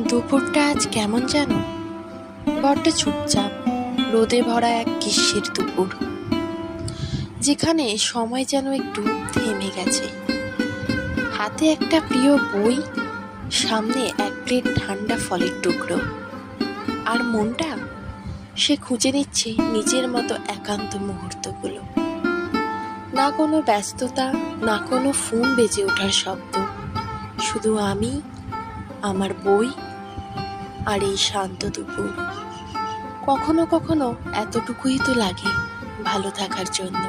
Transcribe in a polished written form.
দুপুরটা আজ কেমন জানো? বড্ড চুপচাপ, রোদে ভরা এক গ্রীষ্মের দুপুর, যেখানে সময় যেন একটু থেমে গেছে। হাতে একটা প্রিয় বই, সামনে এক প্লেট ঠান্ডা ফলের টুকরো, আর মনটা সে খুঁজে নিচ্ছে নিজের মতো একান্ত মুহূর্তগুলো। না কোনো ব্যস্ততা, না কোনো ফোন বেজে ওঠার শব্দ, শুধু আমি, আমার বই আর এই শান্ত দুপুর। কখনো কখনো এতটুকুই তো লাগে ভালো থাকার জন্য।